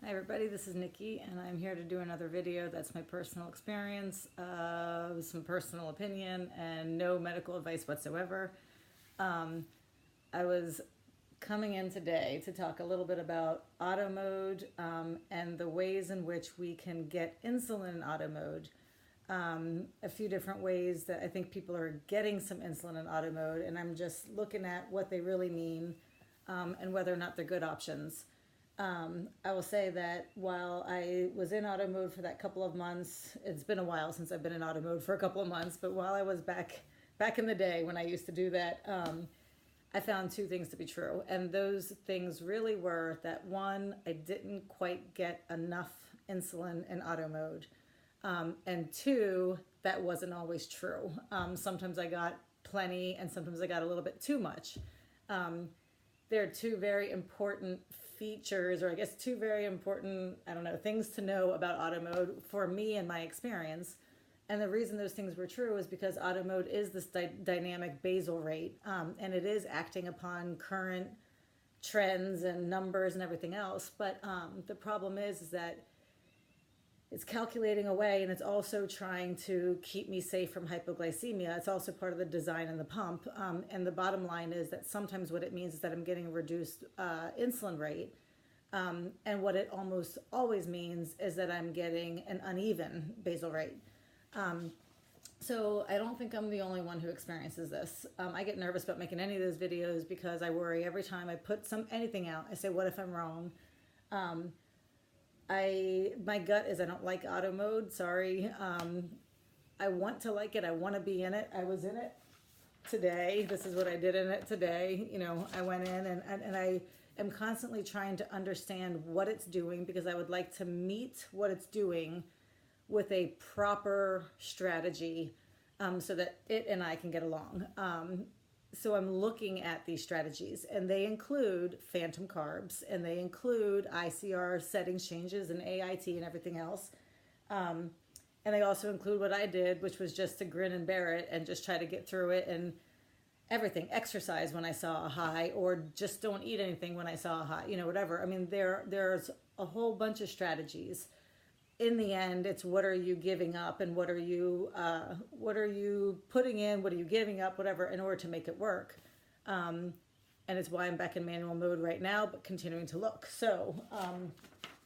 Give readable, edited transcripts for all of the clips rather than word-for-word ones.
Hi everybody, this is Nikki and I'm here to do another video that's my personal experience, some personal opinion and no medical advice whatsoever. I was coming in today to talk a little bit about auto mode and the ways in which we can get insulin in auto mode. A few different ways that I think people are getting some insulin in auto mode, and I'm just looking at what they really mean and whether or not they're good options. I will say that while I was in auto mode for that couple of months, it's been a while since I've been in auto mode for a couple of months, but while I was back in the day when I used to do that, I found two things to be true. And those things really were that one, I didn't quite get enough insulin in auto mode. And two, that wasn't always true. Sometimes I got plenty and sometimes I got a little bit too much. There are two very important features, or I guess two very important, things to know about auto mode for me and my experience. And the reason those things were true is because auto mode is this dynamic basal rate, and it is acting upon current trends and numbers and everything else. But the problem is that it's calculating away, and it's also trying to keep me safe from hypoglycemia. It's also part of the design in the pump. And the bottom line is that sometimes what it means is that I'm getting a reduced insulin rate. And what it almost always means is that I'm getting an uneven basal rate. So I don't think I'm the only one who experiences this. I get nervous about making any of those videos because I worry every time I put anything out. I say, what if I'm wrong? My gut is I don't like auto mode. Sorry. I want to like it. I want to be in it. I was in it today. This is what I did in it today. I went in and I am constantly trying to understand what it's doing because I would like to meet what it's doing with a proper strategy so that it and I can get along. So I'm looking at these strategies, and they include phantom carbs, and they include ICR settings changes and AIT and everything else. And they also include what I did, which was just to grin and bear it and just try to get through it, and everything, exercise when I saw a high, or just don't eat anything when I saw a high, whatever. I mean, there's a whole bunch of strategies. In the end, it's what are you giving up, and what are you putting in, what are you giving up, whatever, in order to make it work. And it's why I'm back in manual mode right now, but continuing to look. So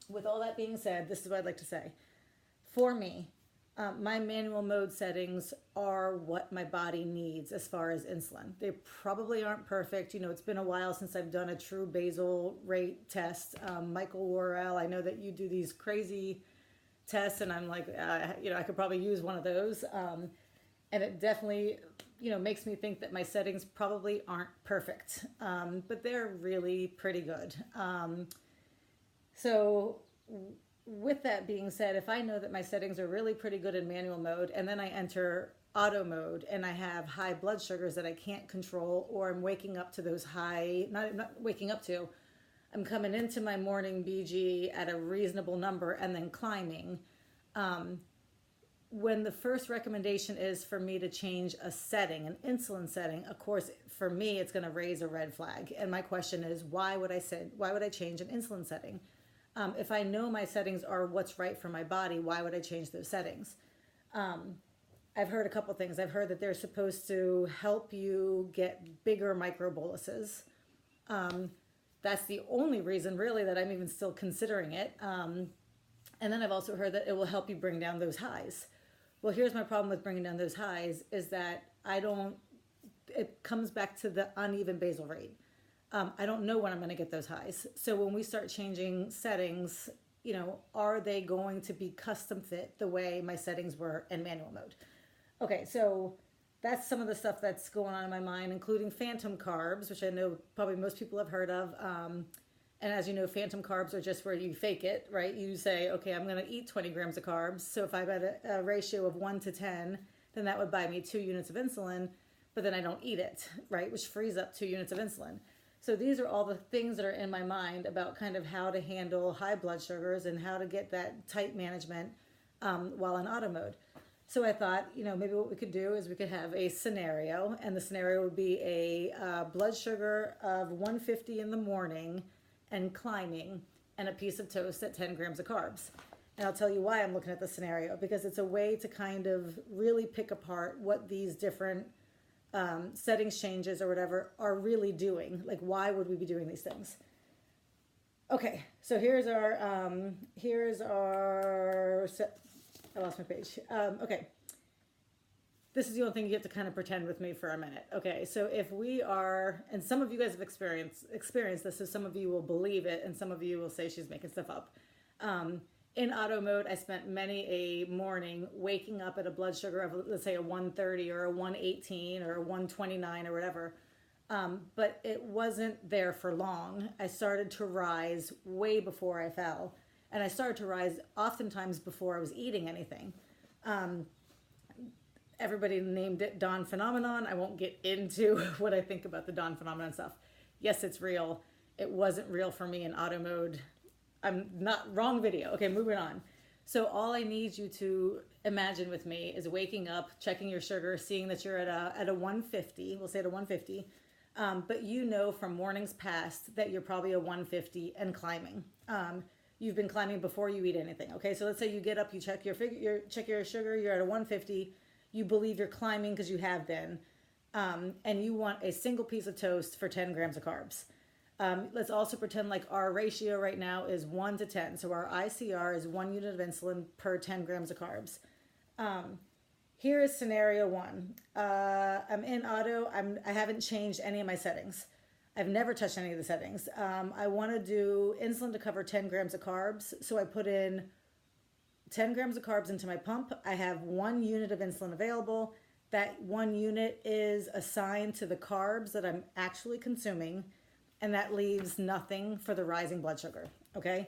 with all that being said, this is what I'd like to say. For me, my manual mode settings are what my body needs as far as insulin. They probably aren't perfect. It's been a while since I've done a true basal rate test. Michael Worrell, I know that you do these crazy tests, and I'm like, I could probably use one of those. And it definitely, makes me think that my settings probably aren't perfect, but they're really pretty good. So with that being said, if I know that my settings are really pretty good in manual mode, and then I enter auto mode and I have high blood sugars that I can't control, or I'm waking up to those high, not waking up to, I'm coming into my morning BG at a reasonable number and then climbing. When the first recommendation is for me to change a setting, an insulin setting, of course, for me, it's going to raise a red flag. And my question is, why would I change an insulin setting? If I know my settings are what's right for my body, why would I change those settings? I've heard a couple things. I've heard that they're supposed to help you get bigger micro boluses. That's the only reason really that I'm even still considering it. And then I've also heard that it will help you bring down those highs. Well, here's my problem with bringing down those highs is that it comes back to the uneven basal rate. I don't know when I'm going to get those highs. So when we start changing settings, are they going to be custom fit the way my settings were in manual mode? Okay, so that's some of the stuff that's going on in my mind, including phantom carbs, which I know probably most people have heard of. And as you know, phantom carbs are just where you fake it, right? You say, okay, I'm going to eat 20 grams of carbs. So if I'm at a ratio of 1 to 10, then that would buy me 2 units of insulin, but then I don't eat it, right? Which frees up 2 units of insulin. So these are all the things that are in my mind about kind of how to handle high blood sugars and how to get that tight management while in auto mode. So I thought, maybe what we could do is we could have a scenario, and the scenario would be a blood sugar of 150 in the morning and climbing, and a piece of toast at 10 grams of carbs. And I'll tell you why I'm looking at the scenario, because it's a way to kind of really pick apart what these different settings changes or whatever are really doing. Like, why would we be doing these things? Okay, so here's our, I lost my page. Okay. This is the only thing you have to kind of pretend with me for a minute. Okay, so if we are, and some of you guys have experienced this, so some of you will believe it, and some of you will say she's making stuff up. In auto mode, I spent many a morning waking up at a blood sugar of, let's say, a 130 or a 118 or a 129 or whatever. But it wasn't there for long. I started to rise way before I fell. And I started to rise oftentimes before I was eating anything. Everybody named it Dawn phenomenon. I won't get into what I think about the Dawn phenomenon stuff. Yes, it's real. It wasn't real for me in auto mode. I'm not, wrong video. Okay, moving on. So all I need you to imagine with me is waking up, checking your sugar, seeing that you're at a 150. We'll say at a 150. But you know from mornings past that you're probably a 150 and climbing. You've been climbing before you eat anything. Okay, so let's say you get up, you check your check your sugar, you're at a 150. You believe you're climbing because you have been, and you want a single piece of toast for 10 grams of carbs. Let's also pretend like our ratio right now is 1 to 10. So our ICR is 1 unit of insulin per 10 grams of carbs. Here is scenario one. I'm in auto. I haven't changed any of my settings. I've never touched any of the settings. I want to do insulin to cover 10 grams of carbs. So I put in 10 grams of carbs into my pump. I have 1 unit of insulin available. That 1 unit is assigned to the carbs that I'm actually consuming, and that leaves nothing for the rising blood sugar. Okay.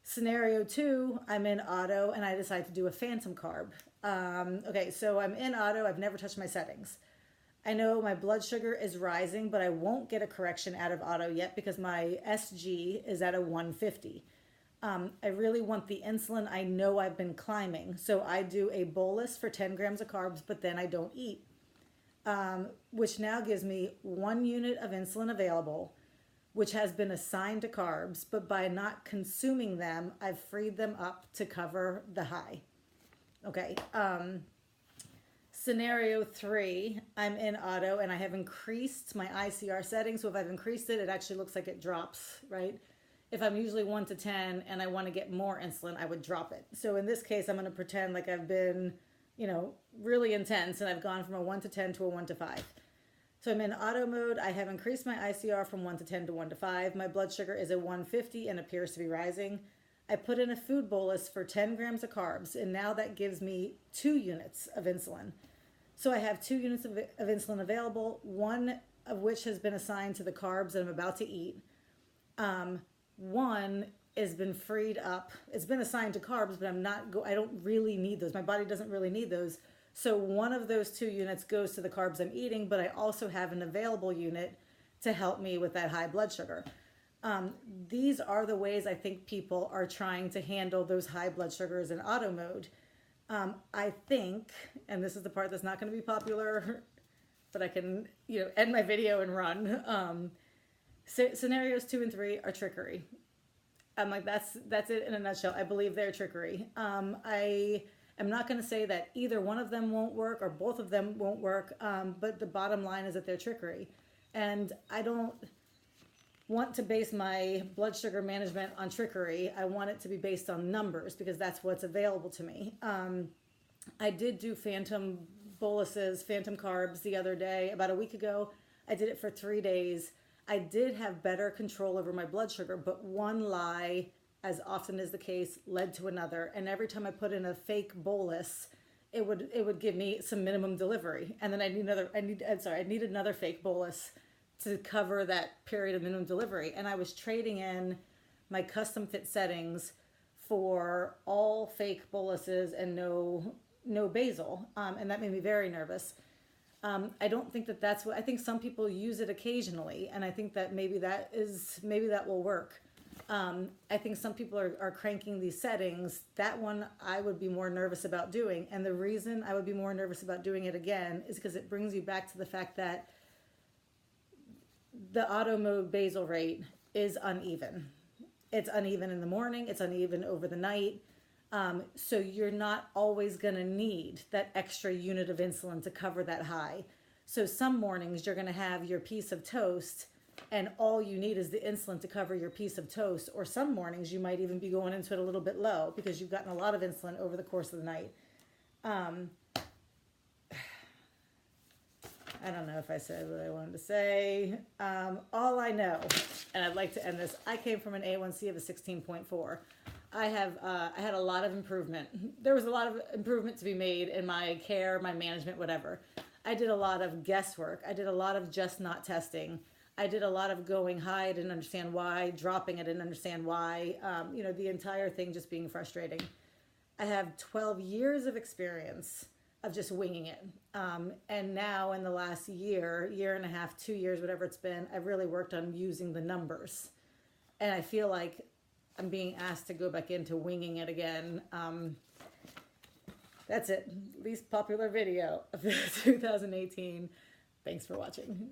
Scenario two, I'm in auto and I decide to do a phantom carb. Okay, so I'm in auto. I've never touched my settings. I know my blood sugar is rising, but I won't get a correction out of auto yet because my SG is at a 150. I really want the insulin. I know I've been climbing. So I do a bolus for 10 grams of carbs, but then I don't eat, which now gives me 1 unit of insulin available, which has been assigned to carbs, but by not consuming them, I've freed them up to cover the high. Okay. Scenario three, I'm in auto and I have increased my ICR setting. So if I've increased it, it actually looks like it drops, right? If I'm usually 1 to 10 and I want to get more insulin, I would drop it. So in this case, I'm going to pretend like I've been, really intense and I've gone from a 1 to 10 to a 1 to 5. So I'm in auto mode. I have increased my ICR from 1 to 10 to 1 to 5. My blood sugar is at 150 and appears to be rising. I put in a food bolus for 10 grams of carbs, and now that gives me 2 units of insulin. So I have 2 units of insulin available, one of which has been assigned to the carbs that I'm about to eat. One has been freed up. It's been assigned to carbs, but I don't really need those. My body doesn't really need those. So one of those 2 units goes to the carbs I'm eating, but I also have an available unit to help me with that high blood sugar. These are the ways I think people are trying to handle those high blood sugars in auto mode. I think, and this is the part that's not going to be popular, but I can, end my video and run. Scenarios 2 and 3 are trickery. I'm like, that's it in a nutshell. I believe they're trickery. I am not going to say that either one of them won't work or both of them won't work, but the bottom line is that they're trickery. And I don't want to base my blood sugar management on trickery. I want it to be based on numbers because that's what's available to me. I did do phantom boluses, phantom carbs the other day, about a week ago. I did it for 3 days. I did have better control over my blood sugar, but one lie, as often is the case, led to another. And every time I put in a fake bolus, it would give me some minimum delivery. And then I need another fake bolus to cover that period of minimum delivery. And I was trading in my custom fit settings for all fake boluses and no basal. And that made me very nervous. I don't think that's what, I think some people use it occasionally. And I think that maybe that will work. I think some people are cranking these settings. That one I would be more nervous about doing. And the reason I would be more nervous about doing it again is because it brings you back to the fact that the auto mode basal rate is uneven. It's uneven in the morning, it's uneven over the night. So you're not always going to need that extra unit of insulin to cover that high. So some mornings you're going to have your piece of toast and all you need is the insulin to cover your piece of toast. Or some mornings you might even be going into it a little bit low because you've gotten a lot of insulin over the course of the night. I don't know if I said what I wanted to say. All I know, and I'd like to end this, I came from an A1C of a 16.4. I had a lot of improvement. There was a lot of improvement to be made in my care, my management, whatever. I did a lot of guesswork. I did a lot of just not testing. I did a lot of going high. I didn't understand why. Dropping, I didn't understand why. The entire thing just being frustrating. I have 12 years of experience of just winging it. And now in the last year and a half, 2 years, whatever it's been, I've really worked on using the numbers. And I feel like I'm being asked to go back into winging it again. That's it. Least popular video of 2018. Thanks for watching.